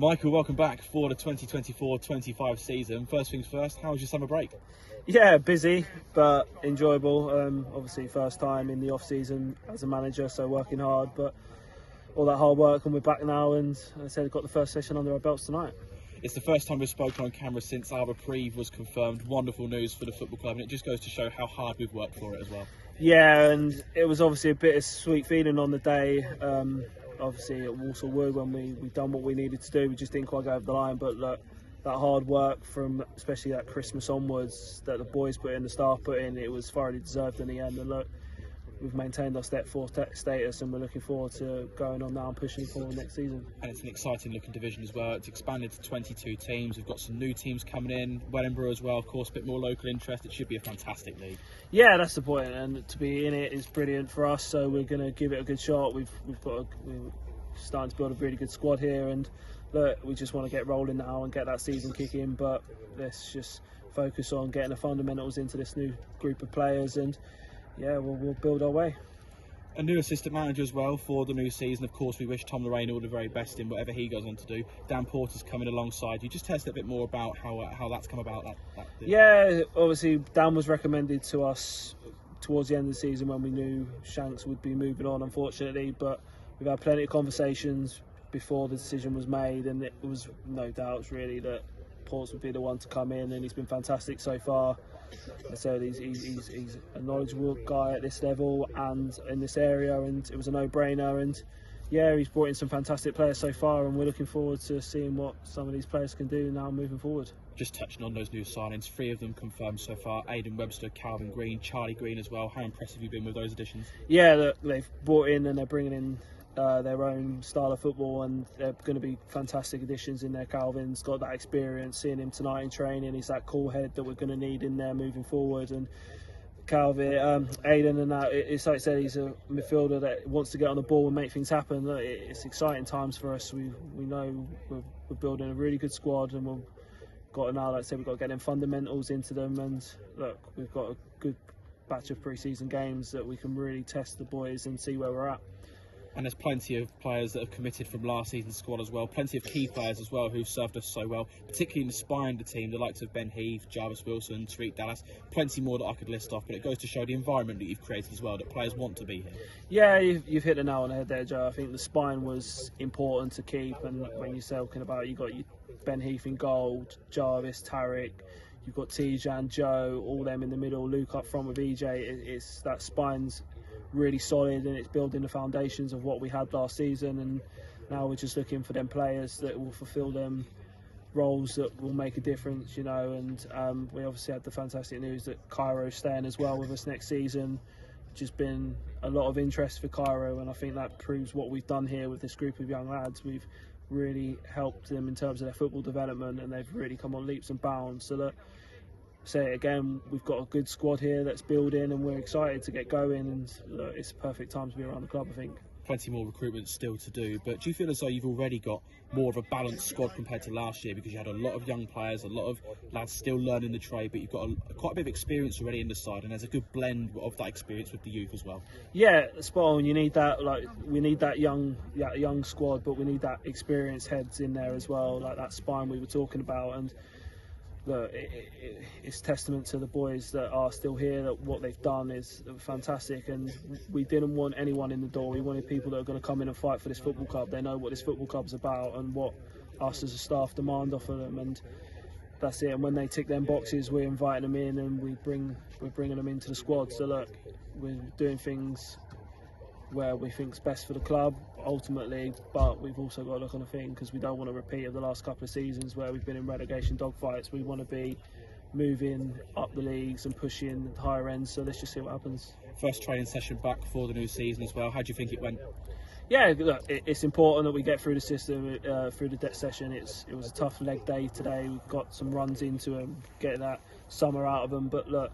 Michael, welcome back for the 2024-25 season. First things first, how was your summer break? Yeah, busy but enjoyable. Obviously, first time in the off season as a manager, so working hard. But all that hard work, and we're back now. And as I said, got the first session under our belts tonight. It's the first time we've spoken on camera since our reprieve was confirmed. Wonderful news for the football club, and it just goes to show how hard we've worked for it as well. Yeah, and it was obviously a bittersweet feeling on the day. Obviously at Walsall Wood, when we done what we needed to do, we just didn't quite go over the line. But look, that hard work from especially that Christmas onwards that the boys put in, the staff put in, it was thoroughly deserved in the end. And look, we've maintained our step 4 status, and we're looking forward to going on now and pushing forward next season. And it's an exciting looking division as well. It's expanded to 22 teams. We've got some new teams coming in, Wellingborough as well, of course, a bit more local interest. It should be a fantastic league. Yeah, that's the point, and to be in it is brilliant for us, so we're going to give it a good shot. We're starting to build a really good squad here, and look, we just want to get rolling now and get that season kicking, but let's just focus on getting the fundamentals into this new group of players, and yeah, we'll build our way. A new assistant manager as well for the new season. Of course, we wish Tom Lorraine all the very best in whatever he goes on to do. Dan Porter's coming alongside you. Just tell us a bit more about how that's come about. Yeah, obviously Dan was recommended to us towards the end of the season when we knew Shanks would be moving on, unfortunately, but we've had plenty of conversations before the decision was made, and it was no doubts really that Porter would be the one to come in, and he's been fantastic so far. So he's a knowledgeable guy at this level and in this area, and it was a no-brainer. And yeah, he's brought in some fantastic players so far, and we're looking forward to seeing what some of these players can do now moving forward. Just touching on those new signings, 3 of them confirmed so far: Aidan Webster, Calvin Green, Charlie Green as well. How impressive have you been with those additions? Yeah, look, they've brought in and they're bringing in their own style of football, and they're going to be fantastic additions in there. Calvin's got that experience, seeing him tonight in training, he's that cool head that we're going to need in there moving forward. And Calvin, Aidan, and that, it's like I said, he's a midfielder that wants to get on the ball and make things happen. It's exciting times for us. We know we're building a really good squad, and we've got now, like I said, we've got to get them fundamentals into them, and look, we've got a good batch of pre-season games that we can really test the boys and see where we're at. And there's plenty of players that have committed from last season's squad as well. Plenty of key players as well who've served us so well, particularly in the spine of the team, the likes of Ben Heath, Jarvis Wilson, Tariq Dallas. Plenty more that I could list off, but it goes to show the environment that you've created as well, that players want to be here. Yeah, you've hit the nail on the head there, Joe. I think the spine was important to keep, and when you're talking about, you got Ben Heath in goal, Jarvis, Tariq, you've got Tijan, Joe, all them in the middle, Luke up front with EJ. It's that spine's really solid, and it's building the foundations of what we had last season, and now we're just looking for them players that will fulfill them roles that will make a difference, you know. And we obviously had the fantastic news that Cairo's staying as well with us next season, which has been a lot of interest for Cairo, and I think that proves what we've done here with this group of young lads. We've really helped them in terms of their football development, and they've really come on leaps and bounds. So that, say it again, we've got a good squad here that's building, and we're excited to get going, and look, it's a perfect time to be around the club, I think. Plenty more recruitment still to do, but do you feel as though you've already got more of a balanced squad compared to last year, because you had a lot of young players, a lot of lads still learning the trade, but you've got quite a bit of experience already in the side, and there's a good blend of that experience with the youth as well? Yeah, spot on. You need that, like, we need that young squad, but we need that experienced heads in there as well, like that spine we were talking about. And look, it's testament to the boys that are still here that what they've done is fantastic, and we didn't want anyone in the door. We wanted people that are going to come in and fight for this football club. They know what this football club's about and what us as a staff demand off of them, and that's it. And when they tick them boxes, we're inviting them in, and we're bringing them into the squad. So look, we're doing things where we think's best for the club ultimately, but we've also got to look on the thing, because we don't want a repeat of the last couple of seasons where we've been in relegation dogfights. We want to be moving up the leagues and pushing higher ends, so let's just see what happens. First training session back for the new season as well. How do you think it went? Yeah, look, it's important that we get through the system, through the debt session. It was a tough leg day today. We've got some runs into them, getting that summer out of them, but look,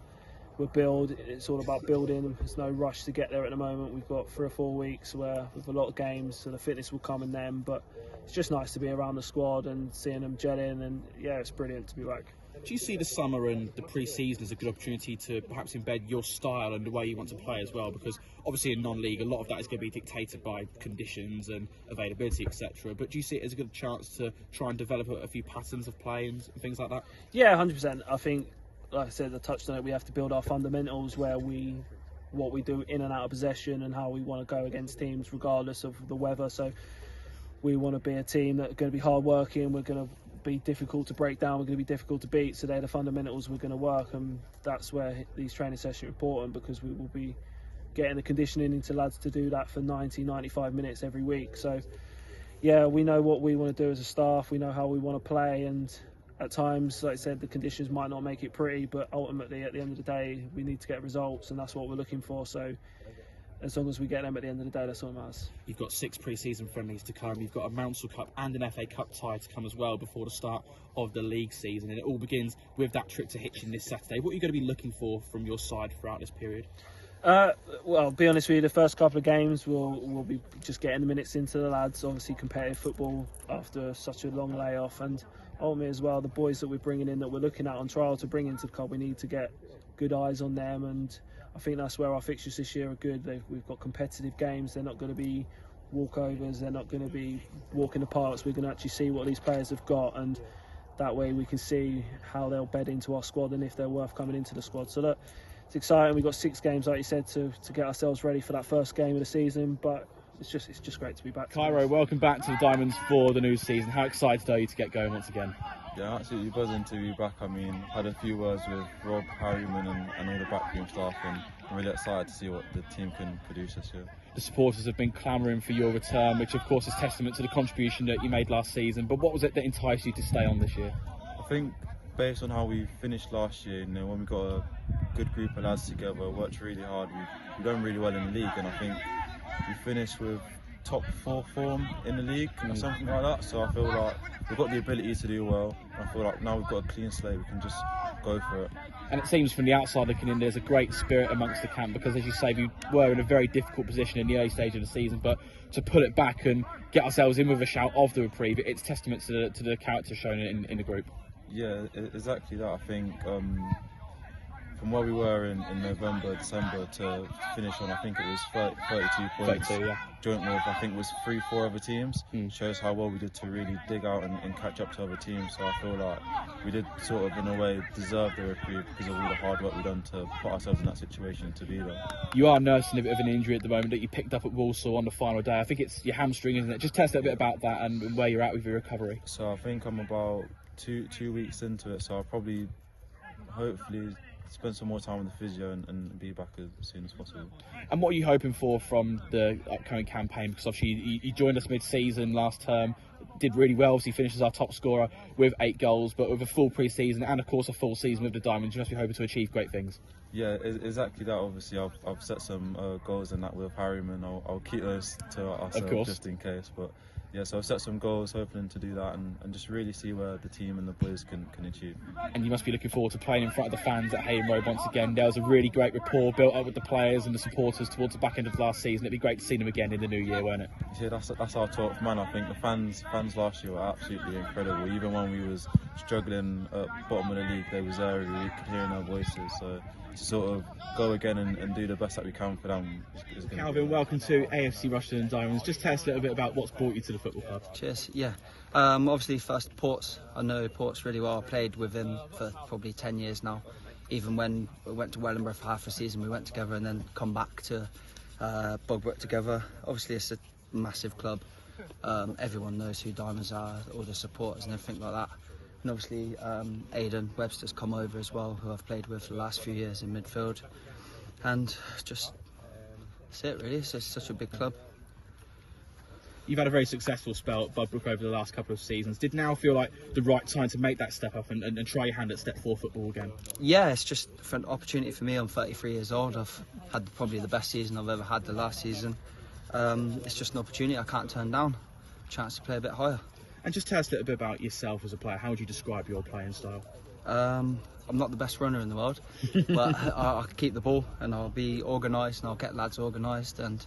it's all about building. There's no rush to get there at the moment. We've got 3 or 4 weeks where with a lot of games, so the fitness will come in them, but it's just nice to be around the squad and seeing them gelling, and yeah, it's brilliant to be back. Do you see the summer and the pre-season as a good opportunity to perhaps embed your style and the way you want to play as well? Because obviously in non-league, a lot of that is going to be dictated by conditions and availability, etc. But do you see it as a good chance to try and develop a few patterns of play and things like that? Yeah, 100%. I think, like I said, I touched on it, we have to build our fundamentals what we do in and out of possession and how we want to go against teams regardless of the weather. So we want to be a team that's going to be hard working, we're going to be difficult to break down, we're going to be difficult to beat, so they're the fundamentals we're going to work, and that's where these training sessions are important, because we will be getting the conditioning into lads to do that for 90-95 minutes every week. So yeah, we know what we want to do as a staff, we know how we want to play, and at times, like I said, the conditions might not make it pretty, but ultimately at the end of the day we need to get results, and that's what we're looking for. So as long as we get them at the end of the day, that's all that matters. You've got 6 pre-season friendlies to come, you've got a Mouncil Cup and an FA Cup tie to come as well before the start of the league season, and it all begins with that trip to Hitchin this Saturday. What are you going to be looking for from your side throughout this period? Well, I'll be honest with you, the first couple of games we'll be just getting the minutes into the lads, obviously competitive football after such a long layoff, and ultimately as well the boys that we're bringing in, that we're looking at on trial to bring into the club, we need to get good eyes on them, and I think that's where our fixtures this year are good. We've got competitive games, they're not going to be walkovers, they're not going to be walk in the parks, we're going to actually see what these players have got, and that way we can see how they'll bed into our squad and if they're worth coming into the squad. So look, it's exciting, we've got 6 games like you said to get ourselves ready for that first game of the season, but it's just great to be back. Cairo, welcome back to the Diamonds for the new season. How excited are you to get going once again? Yeah, absolutely buzzing to be back. I mean, had a few words with Rob, Harriman and all the backroom staff, and I'm really excited to see what the team can produce this year. The supporters have been clamouring for your return, which of course is testament to the contribution that you made last season, but what was it that enticed you to stay on this year? I think based on how we finished last year, when we got a good group of lads together, worked really hard, we've done really well in the league, and I think we finished with top 4 form in the league or something like that. So I feel like we've got the ability to do well. I feel like now we've got a clean slate, we can just go for it. And it seems from the outside looking in, there's a great spirit amongst the camp, because as you say, we were in a very difficult position in the early stage of the season, but to pull it back and get ourselves in with a shout of the reprieve, it's testament to the character shown in the group. Yeah, exactly that. I think from where we were in November, December to finish on, I think it was 32 points. 32, yeah. Joint with, I think, was 3-4 other teams. Shows how well we did to really dig out and catch up to other teams. So I feel like we did sort of, in a way, deserve the reprieve because of all the hard work we've done to put ourselves in that situation to be there. You are nursing a bit of an injury at the moment that you picked up at Walsall on the final day. I think it's your hamstring, isn't it? Just tell us a bit about that and where you're at with your recovery. So I think I'm about two weeks into it. So I'll probably, hopefully, spend some more time with the physio and be back as soon as possible. And what are you hoping for from the upcoming campaign? Because obviously you joined us mid-season last term, did really well, obviously finished as our top scorer with 8 goals, but with a full pre-season and of course a full season with the Diamonds, you must be hoping to achieve great things. Yeah, exactly that. Obviously I've set some goals in that with Harriman. I'll keep those to ourselves just in case, but yeah, so I've set some goals, hoping to do that and just really see where the team and the boys can achieve. And you must be looking forward to playing in front of the fans at Hayden Road once again. There was a really great rapport built up with the players and the supporters towards the back end of last season. It'd be great to see them again in the new year, won't it? Yeah, that's our 12th man. I think the fans last year were absolutely incredible. Even when we was struggling at bottom of the league, they was there, we could hear in their voices. So to sort of go again and do the best that we can for them is going Calvin, welcome to AFC Rushden and Diamonds. Just tell us a little bit about what's brought you to the football club. Cheers. Yeah, obviously first Ports. I know Ports really well. I played with him for probably 10 years now. Even when we went to Wellingborough for half a season, we went together and then come back to Bogbrook together. Obviously it's a massive club. Everyone knows who Diamonds are, all the supporters and everything like that. And obviously Aidan Webster's come over as well, who I've played with for the last few years in midfield. And just, that's it really, it's just such a big club. You've had a very successful spell at Bogbrook over the last couple of seasons. Did now feel like the right time to make that step up and try your hand at step 4 football again? Yeah, it's just an opportunity for me. I'm 33 years old. I've had probably the best season I've ever had the last season. It's just an opportunity I can't turn down. Chance to play a bit higher. And just tell us a little bit about yourself as a player. How would you describe your playing style? I'm not the best runner in the world, but I keep the ball and I'll be organised and I'll get lads organised and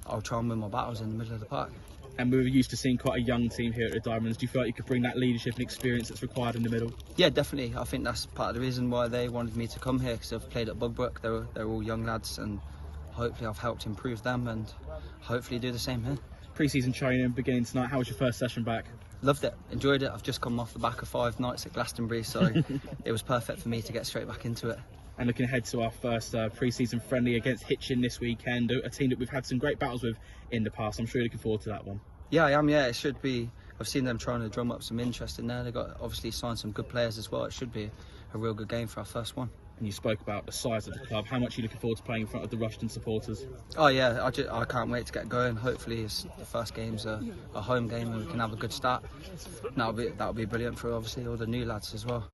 I'll try and win my battles in the middle of the park. And we were used to seeing quite a young team here at the Diamonds. Do you feel like you could bring that leadership and experience that's required in the middle? Yeah, definitely. I think that's part of the reason why they wanted me to come here, because I've played at Bugbrook. They're all young lads, and hopefully I've helped improve them and hopefully do the same here. Pre-season training beginning tonight. How was your first session back? Loved it, enjoyed it. I've just come off the back of 5 nights at Glastonbury, so it was perfect for me to get straight back into it. And looking ahead to our first pre-season friendly against Hitchin this weekend, a team that we've had some great battles with in the past. I'm sure you're looking forward to that one. Yeah, I am. Yeah, it should be. I've seen them trying to drum up some interest in there. They've got obviously signed some good players as well. It should be a real good game for our first one. And you spoke about the size of the club. How much are you looking forward to playing in front of the Rushden supporters? Oh yeah, I can't wait to get going. Hopefully the first game's a home game and we can have a good start. And that'll be brilliant for obviously all the new lads as well.